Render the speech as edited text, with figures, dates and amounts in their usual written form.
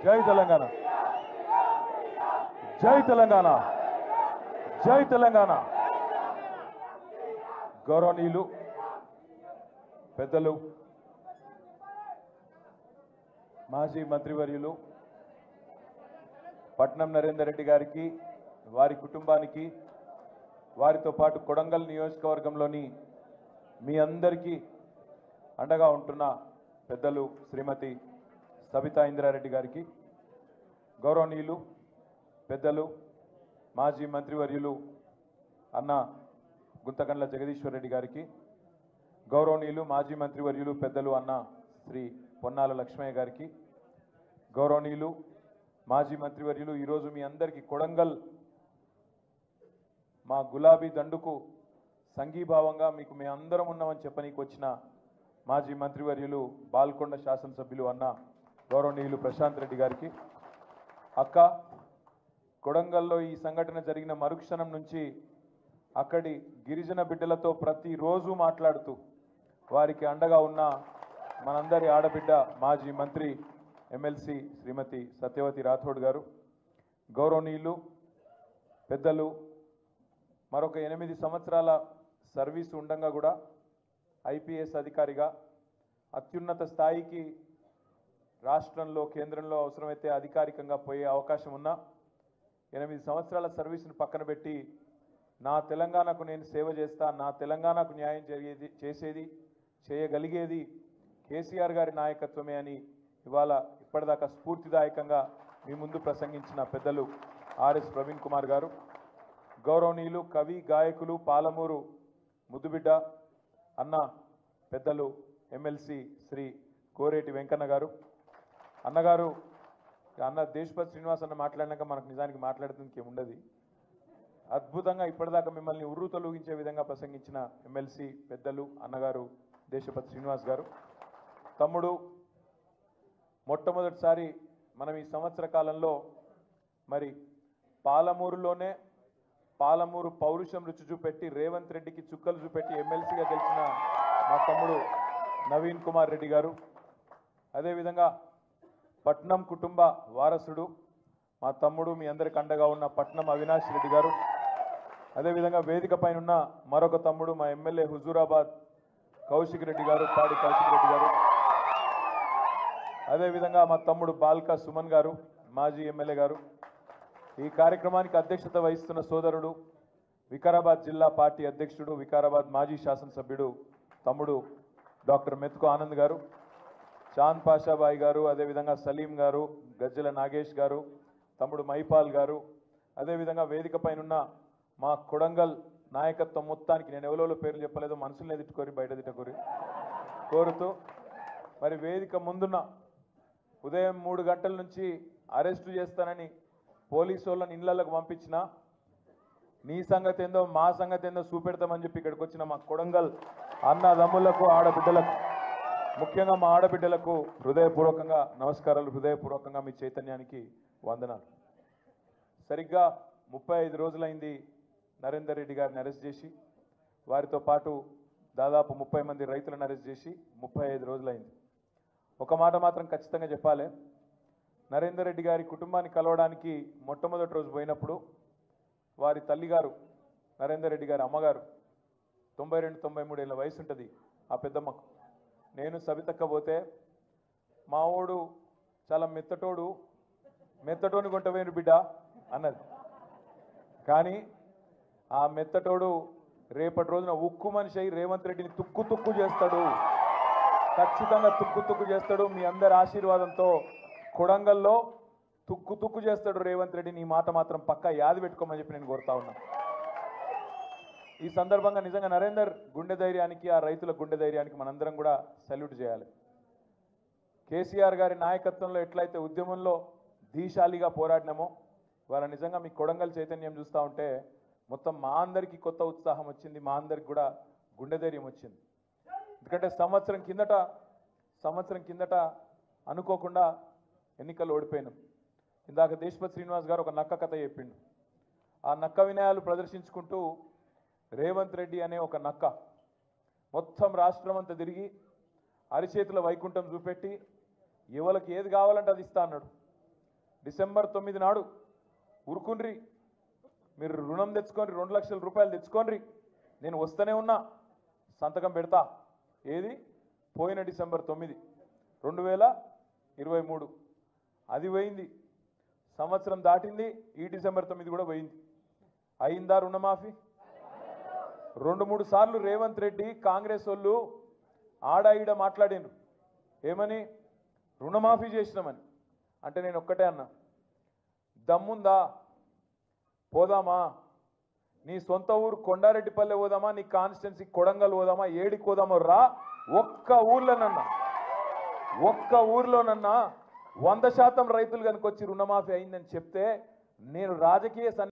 జై తెలంగాణ, జై తెలంగాణ, జై తెలంగాణ. గౌరవనీయులు పెద్దలు మాజీ మంత్రివర్యులు పట్నం నరేందర్ రెడ్డి గారికి, వారి కుటుంబానికి, వారితో పాటు కొడంగల్ నియోజకవర్గంలోని మీ అందరికీ అండగా ఉంటున్న పెద్దలు శ్రీమతి సబితా ఇంద్రారెడ్డి గారికి, గౌరవనీయులు పెద్దలు మాజీ మంత్రివర్యులు అన్న గుంతకండ్ల జగదీశ్వర్ రెడ్డి గారికి, గౌరవనీయులు మాజీ మంత్రివర్యులు పెద్దలు అన్న శ్రీ పొన్నాల లక్ష్మయ్య గారికి, గౌరవనీయులు మాజీ మంత్రివర్యులు ఈరోజు మీ అందరికీ కొడంగల్ మా గులాబీ దండుకు సంఘీభావంగా మీకు మేము అందరం ఉన్నామని చెప్పనీకి వచ్చిన మాజీ మంత్రివర్యులు బాల్కొండ శాసనసభ్యులు అన్న గౌరవనీయులు ప్రశాంత్ రెడ్డి గారికి, అక్క కొడంగల్లో ఈ సంఘటన జరిగిన మరుక్షణం నుంచి అక్కడి గిరిజన బిడ్డలతో ప్రతిరోజు మాట్లాడుతూ వారికి అండగా ఉన్న మనందరి ఆడబిడ్డ మాజీ మంత్రి ఎమ్మెల్సీ శ్రీమతి సత్యవతి రాథోడ్ గారు, గౌరవనీయులు పెద్దలు మరొక 8 సంవత్సరాల సర్వీసు ఉండగా కూడా ఐపీఎస్ అధికారిగా అత్యున్నత స్థాయికి రాష్ట్రంలో కేంద్రంలో అవసరమైతే అధికారికంగా పోయే అవకాశం ఉన్నా 8 సంవత్సరాల సర్వీసును పక్కన పెట్టి నా తెలంగాణకు నేను సేవ చేస్తా, నా తెలంగాణకు న్యాయం చేసేది చేయగలిగేది కేసీఆర్ గారి నాయకత్వమే అని ఇవాళ ఇప్పటిదాకా స్ఫూర్తిదాయకంగా మీ ముందు ప్రసంగించిన పెద్దలు ఆర్ఎస్ ప్రవీణ్ కుమార్ గారు, గౌరవనీయులు కవి గాయకులు పాలమూరు ముద్దుబిడ్డ అన్న పెద్దలు ఎమ్మెల్సీ శ్రీ కోరేటి వెంకన్న గారు, అన్నగారు అన్న దేశపతి శ్రీనివాస్ అన్న మాట్లాడినాక మనకు నిజానికి మాట్లాడుతుంది ఏముండదు. అద్భుతంగా ఇప్పటిదాకా మిమ్మల్ని ఉర్రు తొలగించే విధంగా ప్రసంగించిన ఎమ్మెల్సీ పెద్దలు అన్నగారు దేశపతి శ్రీనివాస్ గారు, తమ్ముడు మొట్టమొదటిసారి మనం ఈ సంవత్సర కాలంలో మరి పాలమూరులోనే పాలమూరు పౌరుషం రుచి చూపెట్టి రేవంత్ రెడ్డికి చుక్కలు చూపెట్టి ఎమ్మెల్సీగా గెలిచిన మా తమ్ముడు నవీన్ కుమార్ రెడ్డి గారు, అదేవిధంగా పట్నం కుటుంబ వారసుడు మా తమ్ముడు మీ అందరికి అండగా ఉన్న పట్నం అవినాష్ రెడ్డి గారు, అదేవిధంగా వేదిక పైన ఉన్న మరొక తమ్ముడు మా ఎమ్మెల్యే హుజూరాబాద్ కౌశిక్ రెడ్డి గారు, పాడి కౌశిక్ రెడ్డి గారు, అదేవిధంగా మా తమ్ముడు బాల్కా సుమన్ గారు మాజీ ఎమ్మెల్యే గారు, ఈ కార్యక్రమానికి అధ్యక్షత వహిస్తున్న సోదరుడు వికారాబాద్ జిల్లా పార్టీ అధ్యక్షుడు వికారాబాద్ మాజీ శాసనసభ్యుడు తమ్ముడు డాక్టర్ మెతుకు ఆనంద్ గారు, చాంద్ పాషాబాయి గారు, అదేవిధంగా సలీం గారు, గజ్జల నాగేష్ గారు, తమ్ముడు మైపాల్ గారు, అదేవిధంగా వేదిక పైన మా కొడంగల్ నాయకత్వం మొత్తానికి నేను ఎవరో పేర్లు చెప్పలేదు, మనసులనే తిట్టుకోరి బయట తిట్టుకోరి కోరుతూ మరి వేదిక ముందున్న ఉదయం 3 గంటల నుంచి అరెస్టు చేస్తానని పోలీసు వాళ్ళని ఇళ్లకు పంపించిన నీ సంగతి ఏందో మా సంగతి ఏందో చూపెడతామని చెప్పి ఇక్కడికి వచ్చిన మా కొడంగల్ అన్నదమ్ములకు ఆడబిడ్డలకు ముఖ్యంగా మా ఆడబిడ్డలకు హృదయపూర్వకంగా నమస్కారాలు, హృదయపూర్వకంగా మీ చైతన్యానికి వందనాలు. సరిగ్గా 35 రోజులైంది నరేందర్ రెడ్డి గారిని అరెస్ట్ చేసి, వారితో పాటు దాదాపు 30 మంది రైతులను అరెస్ట్ చేసి 35 రోజులైంది. ఒక మాట మాత్రం ఖచ్చితంగా చెప్పాలి, నరేందర్ రెడ్డి గారి కుటుంబాన్ని కలవడానికి మొట్టమొదటి రోజు పోయినప్పుడు వారి తల్లిగారు నరేందర్ రెడ్డి గారి అమ్మగారు 92-93 ఏళ్ళ వయసు ఉంటుంది ఆ పెద్దమ్మకు, నేను సబితక్క పోతే మా ఓడు చాలా మెత్తటోని కొంటపోయిన బిడ్డ అన్నది. కానీ ఆ మెత్తటోడు రేపటి రోజున ఉక్కు మనిషి అయి రేవంత్ రెడ్డిని తుక్కు చేస్తాడు, ఖచ్చితంగా తుక్కు చేస్తాడు. మీ అందరి ఆశీర్వాదంతో కొడంగల్లో తుక్కు చేస్తాడు రేవంత్ రెడ్డిని. ఈ మాట మాత్రం పక్కా యాది పెట్టుకోమని చెప్పి నేను కోరుతా ఉన్నా. ఈ సందర్భంగా నిజంగా నరేందర్ గుండె ధైర్యానికి, ఆ రైతుల గుండె ధైర్యానికి మనందరం కూడా సెల్యూట్ చేయాలి. కేసీఆర్ గారి నాయకత్వంలో ఎట్లయితే ఉద్యమంలో ధీశాలిగా పోరాడినామో ఇవాళ నిజంగా మీ కొడంగల్ చైతన్యం చూస్తూ ఉంటే మొత్తం మా అందరికీ కొత్త ఉత్సాహం వచ్చింది, మా అందరికి కూడా గుండె ధైర్యం వచ్చింది. ఎందుకంటే సంవత్సరం కిందట అనుకోకుండా ఎన్నికలు ఓడిపోయినాం. ఇందాక దేశపతి శ్రీనివాస్ గారు ఒక నక్క కథ చెప్పిండు. ఆ నక్క వినయాలు ప్రదర్శించుకుంటూ రేవంత్ రెడ్డి అనే ఒక నక్క మొత్తం రాష్ట్రం అంతా తిరిగి అరిచేతుల వైకుంఠం చూపెట్టి ఎవరికి ఏది కావాలంటే అది ఇస్తా అన్నాడు. డిసెంబర్ 9 నాడు ఉరుకుండ్రి, మీరు రుణం తెచ్చుకోండి, 2 లక్షల రూపాయలు తెచ్చుకోండి, నేను వస్తూనే ఉన్నా, సంతకం పెడతా. ఏది పోయిన డిసెంబర్ 9 2023 అది పోయింది. సంవత్సరం దాటింది, ఈ డిసెంబర్ 9 కూడా పోయింది. అయిందా రుణమాఫీ? 2-3 సార్లు రేవంత్ రెడ్డి కాంగ్రెస్ వాళ్ళు ఆడ ఈడ మాట్లాడినారు. ఏమని? రుణమాఫీ చేసినామని. అంటే నేను ఒక్కటే అన్నా, దమ్ముందా? పోదామా? నీ సొంత ఊరు కొండారెడ్డిపల్లె పోదామా, నీ కాన్స్టిట్యున్సీ కొడంగల్ పోదామా, ఏడికి పోదామో రా. ఒక్క ఊర్లోనన్నా 100% రైతులు కనుకొచ్చి రుణమాఫీ అయిందని చెప్తే నేను రాజకీయ